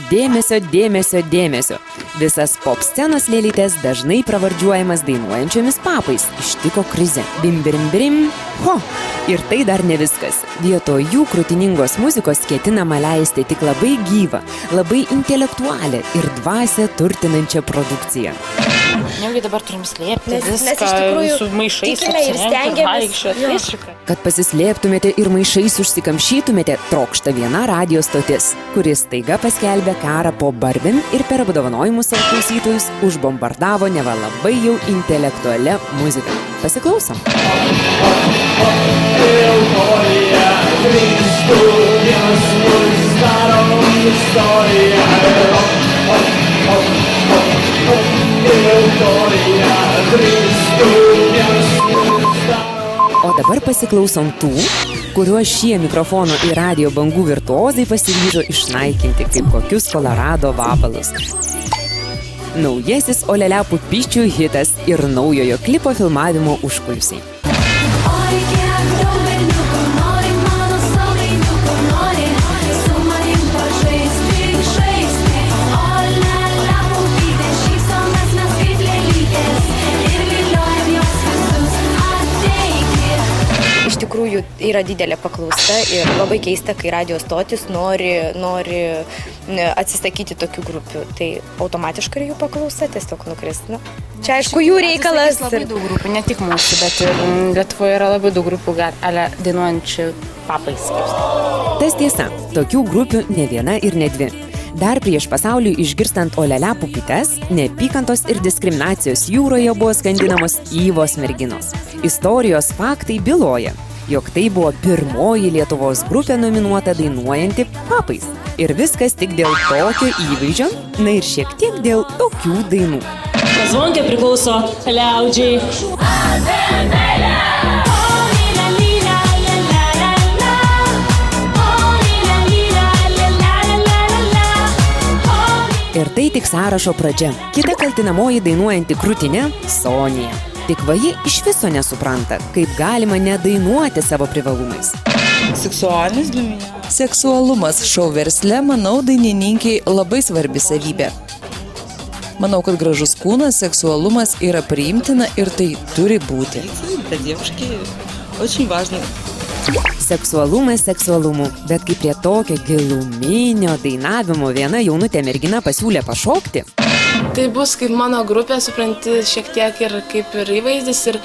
Dėmesio, dėmesio, dėmesio. Visas pop scenos lėlytės dažnai pravardžiuojamas dainuojančiomis papais. Ištiko krizė. Bim, bim, bim. Ho! Ir tai dar ne viskas. Vietoj jų krūtiningos muzikos ketinama leisti tik labai gyvą, labai intelektualią ir dvasią turtinančią produkciją. Negi dabar turim slėpti viską su maišais, ir stengiamės. Kad pasislėptumėte ir maišais užsikamšytumėte, trokšta viena radijo stotis, kuris staiga paskelbė karą po Barbim ir per apdovanojimus savo klausytojus užbombardavo neva labai jau intelektualią muziką. Pasiklausom. Euforia, Kristų, vienas mūsų daro istoriją. Euforia, Kristų, vienas mūsų daro. O dabar pasiklausom tų, kuriuos šie mikrofono ir radio bangų virtuozai pasiryžo išnaikinti kaip kokius Kolorado vabalus. Naujasis Olele Pupiščių hitas ir naujojo klipo filmavimo užkulisiai. Iš tikrųjų yra didelė paklausa ir labai keista, kai radio stotis nori atsisakyti tokių grupių. Tai automatiškai jų paklausa tiesiog nukris. Čia aišku jų reikalas. Labai daug grupių, ne tik mūsų, bet ir Lietuvoje yra labai daug grupių dainuojančių papais. Tas tiesa, tokių grupių ne viena ir ne dvi. Dar prieš pasauliui išgirstant Olele Pupytes, neapykantos ir diskriminacijos jūroje buvo skandinamos Yvos merginos. Istorijos faktai byloja, jog tai buvo pirmoji Lietuvos grupė nominuota dainuojanti papais. Ir viskas tik dėl tokio įvaizdžio, na ir šiek tiek dėl tokių dainų. Zvonkė priklauso liaudžiai. Ir tai tik sąrašo pradžia. Kita kaltinamoji dainuojanti krūtinė – Sonija. Tik va ji iš viso nesupranta, kaip galima nedainuoti savo privalumais. Seksualumas šou versle, manau, dainininkiai labai svarbi savybė. Manau, kad gražus kūnas, seksualumas yra priimtina ir tai turi būti. Seksualumas seksualumu, bet kai prie tokio giluminio dainavimo viena jaunutė mergina pasiūlė pašokti. Tai bus kaip mano grupė, supranti, šiek tiek ir kaip ir įvaizdis ir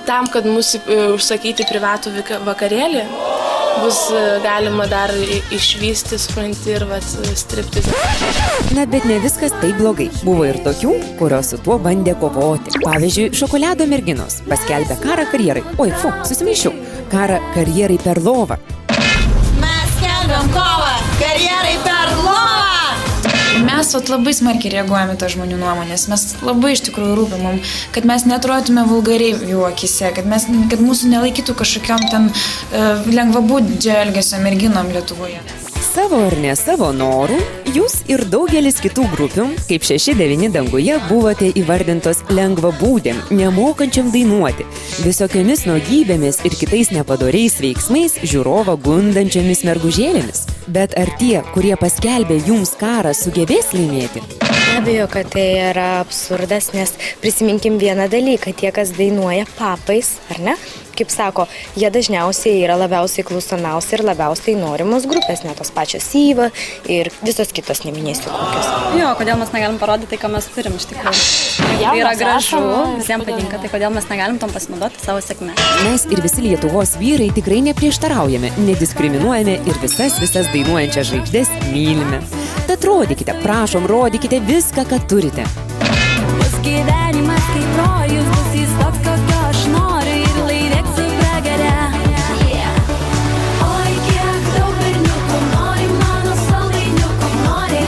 tam, kad mūsų užsakyti privatų vakarėlį, bus galima dar išvysti, supranti, ir striptis. Na, bet ne viskas taip blogai. Buvo ir tokių, kurios su tuo bandė kovoti. Pavyzdžiui, Šokolado merginos paskelbė karą karjerai. Oi, susimaišiau. Karą karjerai per lovą. Mes skelbiam kovą karjerai per lovą! Mes labai smarkiai reaguojame tą žmonių nuomonės. Mes labai iš tikrųjų rūpimam, kad mes neatrodytume vulgariai jų akise, kad mūsų nelaikytų kažkokiom ten lengvabūdžio elgesio merginom Lietuvoje. Savo ar ne savo norų, jūs ir daugelis kitų grupių, kaip 6-9 danguje, buvote įvardintos lengvabūdėm, nemokančiam dainuoti, visokiomis nuogybėmis ir kitais nepadoriais veiksmais žiūrovą gundančiomis mergužėlėmis. Bet ar tie, kurie paskelbė jums karą, sugebės laimėti? Be abejo, kad tai yra absurdas, nes prisiminkim vieną dalyką, tie, kas dainuoja papais, ar ne? Kaip sako, jie dažniausiai yra labiausiai klausomiausi ir labiausiai norimos grupės, ne tos pačios Yva ir visos kitos, neminėsiu kokios. Jo, kodėl mes negalim parodyti tai, ką mes turim iš tikrųjų. Tai yra gražu, visiems patinka, tai kodėl mes negalim tom pasinaudoti savo sėkmę. Mes ir visi Lietuvos vyrai tikrai neprieštaraujame, nediskriminuojame ir visas dainuojančias žvaigždės mylime. Tad rodykite, prašom, rodykite viską, ką turite. Bus gyvenimas kaip rojus, bus jis toks, kokio aš noriu ir laidėk su pragarė. Oi, kiek daug berniukų nori, mano saldainiukų nori.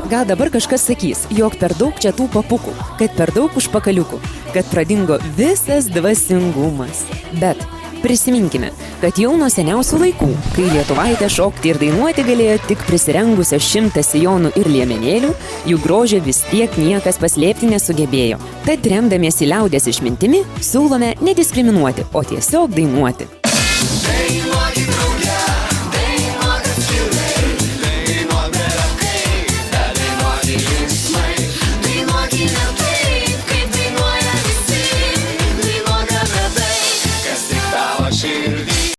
Gal dabar kažkas sakys, jog per daug čia tų papukų, kad per daug užpakaliukų, kad pradingo visas dvasingumas. Bet prisiminkime, kad jau nuo seniausių laikų, kai lietuvaitė šokti ir dainuoti galėjo tik prisirengusios 100 sijonų ir liemenėlių, jų grožio vis tiek niekas paslėpti nesugebėjo. Tad remdamiesi liaudies išmintimi, siūlome nediskriminuoti, o tiesiog dainuoti.